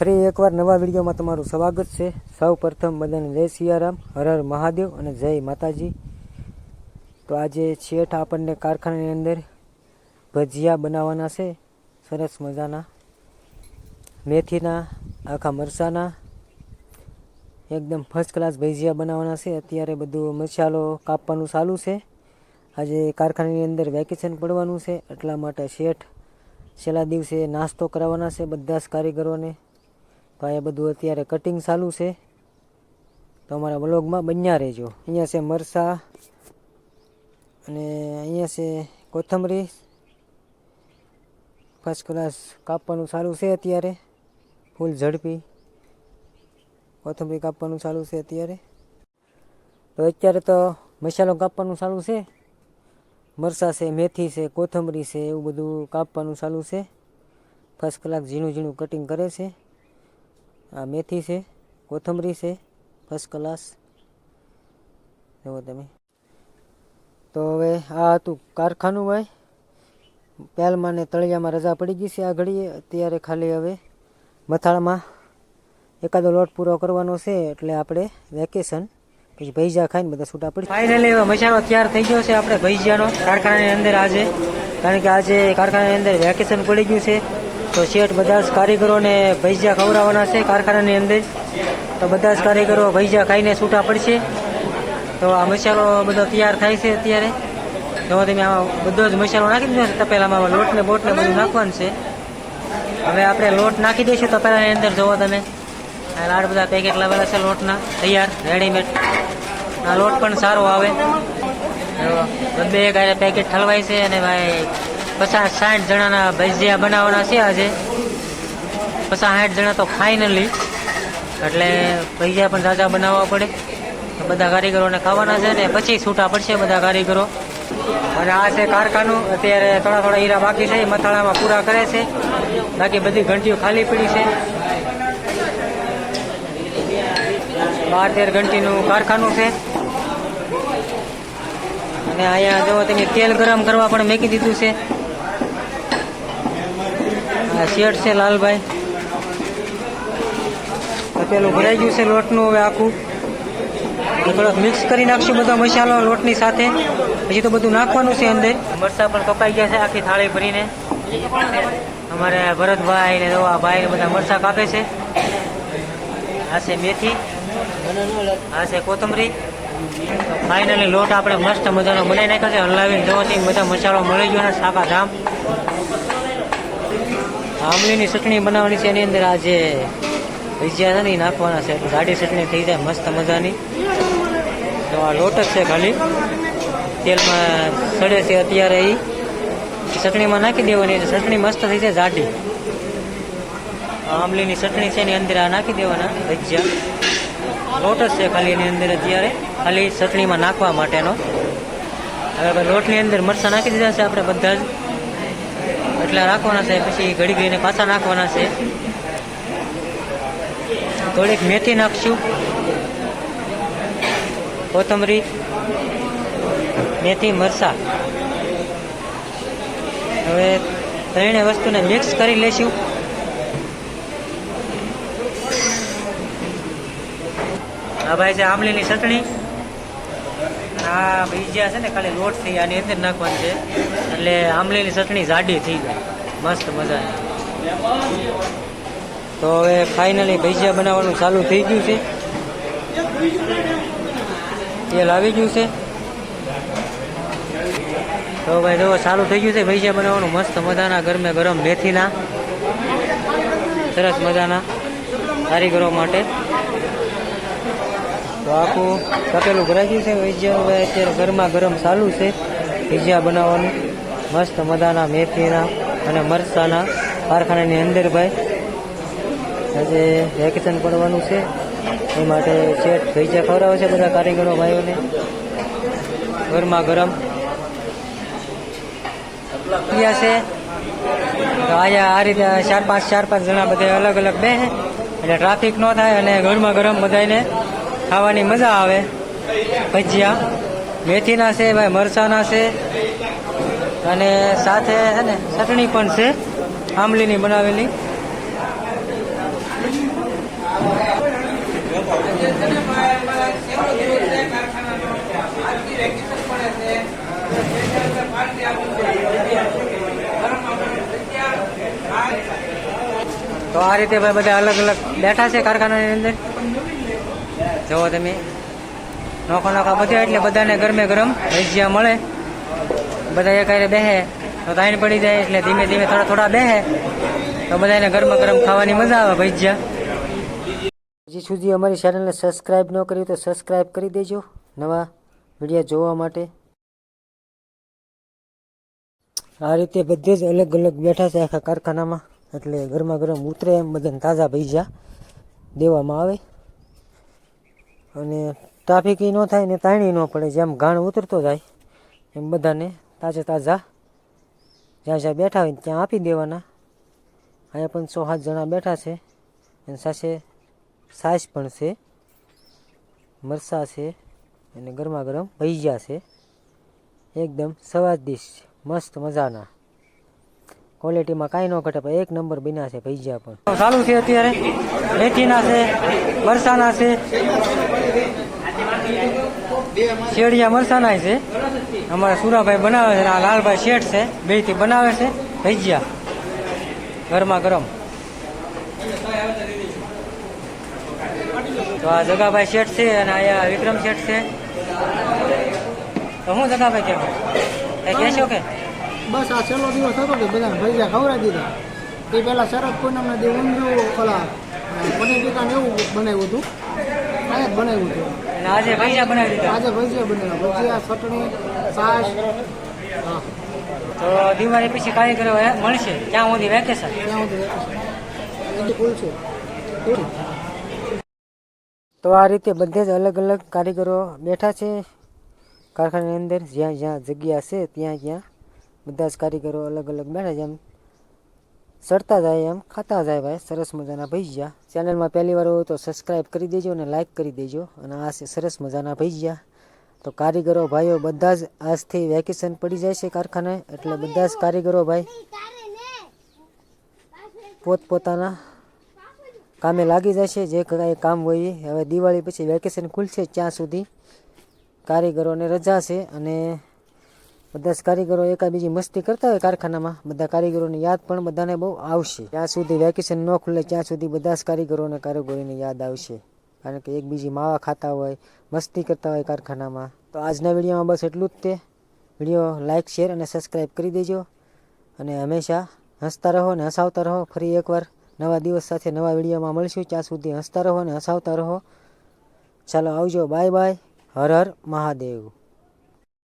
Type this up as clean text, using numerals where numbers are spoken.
ફરી એકવાર નવા વિડીયોમાં તમારું સ્વાગત છે। સૌ પ્રથમ બધાને જય સિયારામ, હર હર મહાદેવ અને જય માતાજી। તો આજે શેઠ આપણને કારખાનાની અંદર ભજીયા બનાવવાના છે, સરસ મજાના મેથીના, આખા મરચાના, એકદમ ફર્સ્ટ ક્લાસ ભજીયા બનાવવાના છે। અત્યારે બધું મસાલો કાપવાનું ચાલુ છે। આજે કારખાનાની અંદર વેકેશન પડવાનું છે, એટલા માટે શેઠ છેલ્લા દિવસે નાસ્તો કરાવવાના છે બધા જ કારીગરોને। તો આ બધું અત્યારે કટિંગ ચાલુ છે, તો અમારા વ્લોગમાં બન્યા રહેજો। અહીંયા છે મરચાં અને અહીંયા છે કોથમરી, ફર્સ્ટ ક્લાસ કાપવાનું ચાલુ છે અત્યારે, ફૂલ ઝડપી કોથમરી કાપવાનું ચાલુ છે અત્યારે। તો અત્યારે તો મસાલો કાપવાનું ચાલુ છે, મરચાં છે, મેથી છે, કોથમરી છે, એવું બધું કાપવાનું ચાલુ છે। ફર્સ્ટ ક્લાસ ઝીણું ઝીણું કટિંગ કરે છે। આ મેથી છે, કોથમરી છે, ફર્સ્ટ ક્લાસ જુઓ તમે। તો હવે આ હતું કારખાનું ભાઈ। પહેલમાં ને તળિયામાં રજા પડી ગઈ છે આ ઘડીએ, અત્યારે ખાલી હવે મથાળામાં એકાદો લોટ પૂરો કરવાનો છે, એટલે આપણે વેકેશન પછી ભજીયા ખાઈને બધા છૂટા પડી। ફાઇનલી હવે મસાલો તૈયાર થઈ ગયો છે આપણે ભજીયાનો કારખાનાની અંદર આજે, કારણ કે આજે કારખાનાની અંદર વેકેશન પડી ગયું છે। તો શેઠ બધા જ કારીગરોને ભજીયા ખવડાવવાના છે કારખાનાની અંદર, તો બધા જ કારીગરો ભજીયા ખાઈને છૂટા પડશે। તો આ મસાલો બધો તૈયાર થાય છે અત્યારે, તો તમે આમાં બધો જ મસાલો નાખી દીધો છે તપેલામાં, લોટને બોટને બધું નાખવાનું છે। હવે આપણે લોટ નાખી દઈશું તપેલાની અંદર, જુઓ તમે આ બધા પેકેટ લાવેલા છે લોટના તૈયાર રેડીમેડ। આ લોટ પણ સારો આવે, બે પેકેટ ઠલવાય છે અને ભાઈ 50-60 જણાના ભજીયા બનાવવાના છે આજે, 50-60 જણા તો ફાઇનલી, એટલે ભજીયા પણ ઝાઝા બનાવવા પડે, બધા કારીગરોને ખાવાના છે ને પછી છૂટા પડશે બધા કારીગરો। અને આ છે કારખાનું, અત્યારે થોડા હીરા બાકી છે, મથાળામાં પૂરા કરે છે, બાકી બધી ઘંટીઓ ખાલી પડી છે। 12-13 ઘંટીનું કારખાનું છે। અને અહીંયા જો તમે તેલ ગરમ કરવા પણ મેકી દીધું છે। આ શેઠ છે લાલભાઈ, પેલું ભરાઈ ગયું છે લોટનું, હવે આખું થોડોક મિક્સ કરી નાખશું બધો મસાલો લોટની સાથે, પછી તો બધું નાખવાનું છે અંદર। મરચાં પણ કપાઈ ગયા છે આખી થાળી ભરીને, અમારે ભરતભાઈ ને દવા ભાઈ બધા મરચાં કાપે છે। આ છે મેથી, આ છે કોથમરી। ફાઇનલી લોટ આપણે મસ્ત મજાનો બનાવી નાખ્યો છે, હલાવીને જોવાથી બધા મસાલો મળી ગયો ને શાકા ધામ। આંબલીની ચટણી બનાવવાની છે, એની અંદર આ જે ભજીયા છે ને એ નાખવાના છે, જાડી ચટણી થઈ જાય મસ્ત મજાની। તો આ લોટ જ છે, ખાલી તેલમાં સડે છે અત્યારે, એ ચટણીમાં નાખી દેવાની, ચટણી મસ્ત થઈ જાય જાડી। આંબલીની ચટણી છે એની અંદર આ નાખી દેવાના ભજીયા, લોટ જ છે ખાલી એની અંદર અત્યારે, ખાલી ચટણીમાં નાખવા માટેનો। હવે લોટની અંદર મરચાં નાખી દીધા છે આપણે બધા જ, એટલા રાખવાના છે, પછી ઘડી ઘડીને પાછા નાખવાના છે। થોડીક મેથી નાખશું, કોથમરી, મેથી, મરચાં। હવે ત્રણેય વસ્તુને મિક્સ કરી લઈશું। આ ભાઈ છે આંબલીની ચટણી, આ ભજીયા છે ને ખાલી લોટ થઈ આની અંદર નાખવાની છે, એટલે આંબલીની ચટણી જાડી થઈ જાય મસ્ત મજાની। તો હવે ફાઇનલી ભજીયા બનાવવાનું ચાલુ થઈ ગયું છે, તેલ આવી ગયું છે। તો ભાઈ જો ચાલુ થઈ ગયું છે ભજીયા બનાવવાનું મસ્ત મજાના ગરમે ગરમ મેથીના, સરસ મજાના કારીગરો માટે। તો આખું તપેલું ભરાઈ ગયું છે ભજીયાનું ભાઈ, અત્યારે ગરમા ગરમ ચાલુ છે ભજીયા બનાવવાનું મસ્ત મજાના મેથીના અને મરચાના કારખાનાની અંદર ભાઈ। આજે વેકેશન પડવાનું છે, એ માટે શેઠ ભજીયા ખવડાવે છે બધા કારીગરો ભાઈઓને ગરમા ગરમ છે। તો અહીંયા આ રીતે 4-5 જણા બધા અલગ અલગ બેસે, એટલે ટ્રાફિક ન થાય અને ગરમા ગરમ બધાને ખાવાની મજા આવે। ભજીયા મેથીના છે ભાઈ, મરચાના છે, અને સાથે છે ને ચટણી પણ છે આંબલીની બનાવેલી। આ રીતે ભાઈ બધા અલગ અલગ બેઠા છે કારખાનાની અંદર. જુઓ તમે નોખા બધા, એટલે બધાને ગરમે ગરમ ભજીયા મળે. બધા એક હારે બેહે તો તાઈન પડી જાય, એટલે ધીમે ધીમે થોડા બેહે તો બધાને ગરમ ગરમ ખાવાની મજા આવે ભજીયા. હજી સુધી અમારી ચેનલને સબસ્ક્રાઈબ ન કરી તો સબસ્ક્રાઈબ કરી દેજો નવા વિડીયો જોવા માટે. આ રીતે બધે જ અલગ અલગ બેઠા છે આખા કારખાનામાં, એટલે ગરમા ગરમ ઉતરે એમ બધાને તાજા ભજીયા દેવામાં આવે. અને ટ્રાફિક ન થાય ને તાણી ન પડે, જેમ ઘાણ ઉતરતો જાય એમ બધાને તાજા જ્યાં જ્યાં બેઠા હોય ત્યાં આપી દેવાના. અહીંયા પણ 6-7 જણા બેઠા છે, અને સાથે છાશ પણ છે, મરચાં છે અને ગરમા ગરમ ભજીયા છે. એકદમ સ્વાદિષ્ટ મસ્ત મજાના, ક્વોલિટીમાં કાંઈ ન ઘટે, પણ 1 નંબર બન્યા છે ભજીયા પણ. ચાલુ છે અત્યારે મેથીના છે, મરચાના છે, શેડિયા મરચાના છે. અમારા સુરાભાઈ બનાવે છે, આ લાલભાઈ શેઠ છે, બેથી બનાવે છે ભજીયા ગરમા ગરમ. તો આ જગાભાઈ શેઠ છે અને અહીંયા વિક્રમ શેઠ છે. તો હું જગાભાઈ કેમ કઈ કહેશો કે? બસ આ છેલ્લો દિવસ હતો કે બધાને ભજીયા ખવડાવી દીધા. એ પહેલાં શરદ પૂનમના દિવસ ઊંધિયું ઓલા પનીર ટીકાને એવું બનાવ્યું હતું, કાંઈ જ બનાવ્યું હતું. અને આજે ભજીયા બનાવી દીધા. આજે ભજીયા બનાવ્યા, ભજીયા, ચટણી, છાશ. હા, તો દિવાળી પછી કારીગરો મળશે ક્યાં સુધી વેકેશન? ત્યાં સુધી ફૂલ છે. તો આ રીતે બધે જ અલગ અલગ કારીગરો બેઠા છે કારખાનાની અંદર. જ્યાં જ્યાં જગ્યા છે ત્યાં બધા જ કારીગરો અલગ અલગ બેઠા, જેમ સડતા જાય એમ ખાતા જાય ભાઈ સરસ મજાના ભજીયા. ચેનલમાં પહેલી વાર હોય તો સબસ્ક્રાઈબ કરી દેજો અને લાઇક કરી દેજો. અને આ છે સરસ મજાના ભજીયા. તો કારીગરો ભાઈઓ બધા જ આજથી વેકેશન પડી જાય છે કારખાને, એટલે બધા જ કારીગરો ભાઈ પોતપોતાના કામે લાગી જશે. જે કાંઈ કામ હોય હવે દિવાળી પછી વેકેશન ખુલશે ત્યાં સુધી કારીગરોને રજા છે. અને બધા જ કારીગરો એકાબીજી મસ્તી કરતા હોય કારખાનામાં, બધા કારીગરોની યાદ પણ બધાને બહુ આવશે. જ્યાં સુધી વેકેશન ન ખુલે ત્યાં સુધી બધા જ કારીગરોની યાદ આવશે, કારણ કે એકબીજી માવા ખાતા હોય, મસ્તી કરતા હોય કારખાનામાં. તો આજના વિડીયોમાં બસ એટલું જ તે. વિડીયો લાઇક, શેર અને સબસ્ક્રાઈબ કરી દેજો. અને હંમેશા હસતા રહો અને હસાવતા રહો. ફરી એકવાર નવા દિવસ સાથે નવા વિડીયોમાં મળીશું. ત્યાં સુધી હસતા રહો અને હસાવતા રહો. ચાલો આવજો, બાય બાય, હર હર મહાદેવ.